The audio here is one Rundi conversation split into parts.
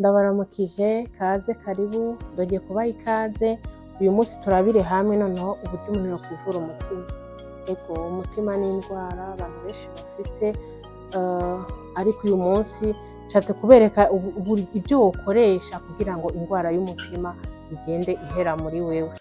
Ndabaramukije, kaze karibu, ndongeye kubaha ikaze. Uyu munsi turabire hamwe noneho uburyo umuntu yokwivura umutima. Ego umutima ni indwara abantu benshi bafise, ariko uyu munsi nshatse kubereka ibyo wokoresha kugira ngo indwara y'umutima igende ihera muri wewe.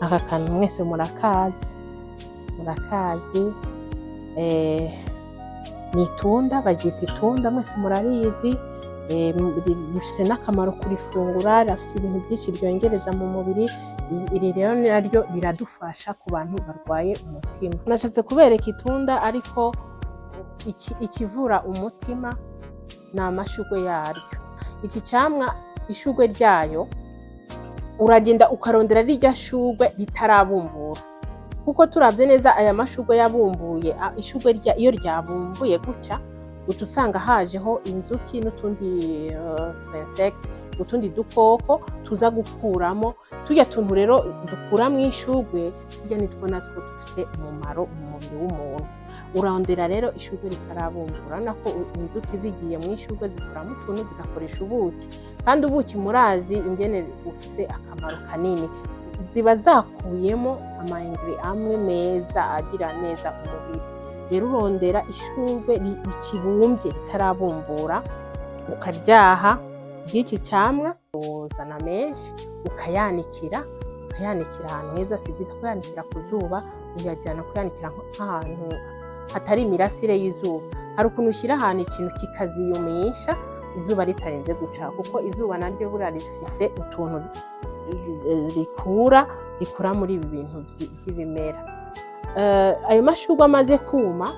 Aka kantu mwese murakazi, ni itunda, baryita itunda, mwese murarizi. Bifise n'akamaro kurifungura, rafise ibintu byinshi ryongereza mu mubiri. Iri rero naryo riradufasha ku bantu barwaye umutima. Nashatse kubereka itunda, ariko ikivura umutima ni amashurwe yaryo. Iki camwa ishurwe ryayo uragenda ukarondera rirya shurwe ritarabumbura, kuko turavye neza aya mashurwe yabumbuye, ishurwe iyo ryabumbuye gutya uca usanga hajeho inzuki n'utundi insect, utundi dukoko tuza gukuramo turya tuntu. Rero dukura mu ishurwe turya nitwo natwo dufise umumaro mu mubiri w'umuntu. Urarondera rero ishurwe ritarabumbura, nako inzuki zigiye mu ishurwe zikuramo utuntu zigakoresha ubuki, kandi ubuki murazi ingene bufise akamaro kanini. Ziba zakuyemo ama-ingredient amwe meza agira neza umubiri. Rero urondera ishurwe rikibumbye ritarabumbura, ukaryaha ry'iki camwa, uzana menshi ukayanikira ahantu heza. Si byiza kuyanikira ku zuba, uyajyana kuyanikira nk'ahantu hatari imirasire y'izuba. Hari ukuntu ushyira ahantu ikintu kikaziyumisha izuba ritarenze guca, kuko izuba naryo buriya rifise utuntu rikura muri ibi bintu by'ibimera. Ayo mashurwe amaze kuma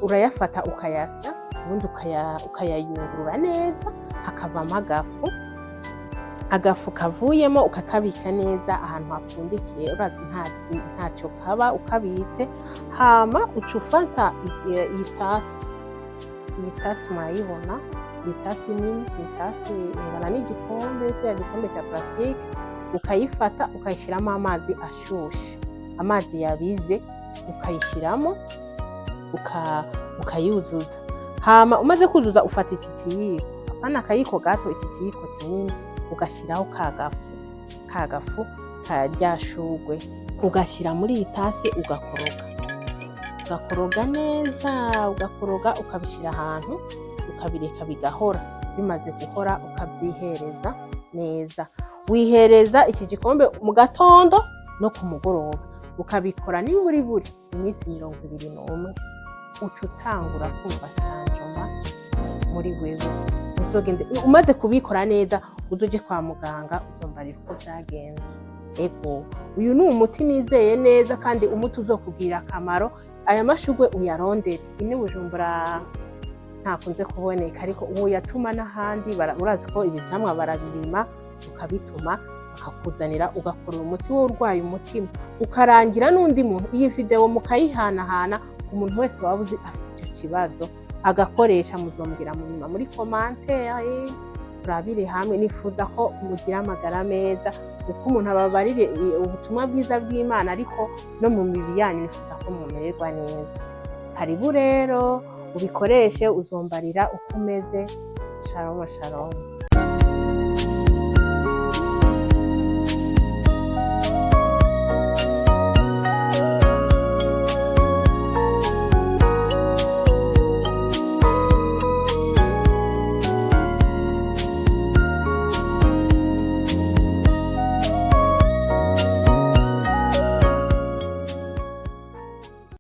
urayafata ukayasya, ubundi ukayayungurura neza, hakavamo agafu kavuyemo ukakabika neza ahantu hapfundikiye, ntacyo kaba ukabitse. Hama uca ufata iyi tasi murayibona, iyi tasi nini, iyi tasi ingana n'igikombe, kiriya gikombe cya plastique. Ukayifata ukayishyiramo amazi ashushe, amazi yabize ukayishyiramo ukayuzuza. Hama umaze kuzuza ufata iki kiyiko, apana akayiko gato, iki kiyiko kinini, ugashyiraho ka gafu ka rya shurwe, ugashyira muri iyi tasi, ugakoroga neza, ukabishyira ahantu, ukabireka bigahora. Bimaze guhora ukabyihereza neza. Wihereza iki gikombe mu gatondo no ku mugoroba, ukabikora buri iminsi 21. Uca utangura kumva shanjoma muri wewe. Uzogende umaze kubikora neza, uzoje kwa muganga uzombarira uko byagenze. Ego uyu ni umuti nizeye neza, kandi umuti uzokugirira akamaro. Aya mashurwe uyarondere ine Bujumbura ntakunze kuboneka, ariko uwo yatuma n'ahandi urazi ko ibi camwa barabirima, ukabituma bakakuzanira, ugakorera umuti wo urwaye umutima, ukarangira n'undi muntu. Iyi video mukayihanahana, umuntu wese wabuze afite icyo kibazo agakoresha. Muzombwira muri commentaire, turabire hamwe. Nifuza ko mugira amagara meza, uko umuntu ababarire ubutumwa bwiza bw'Imana, ariko no mu mibiri yanyu nifuza ko mumererwa neza. Karibu rero ubikoreshe, uzombarira uko umeze. Shalom shalom.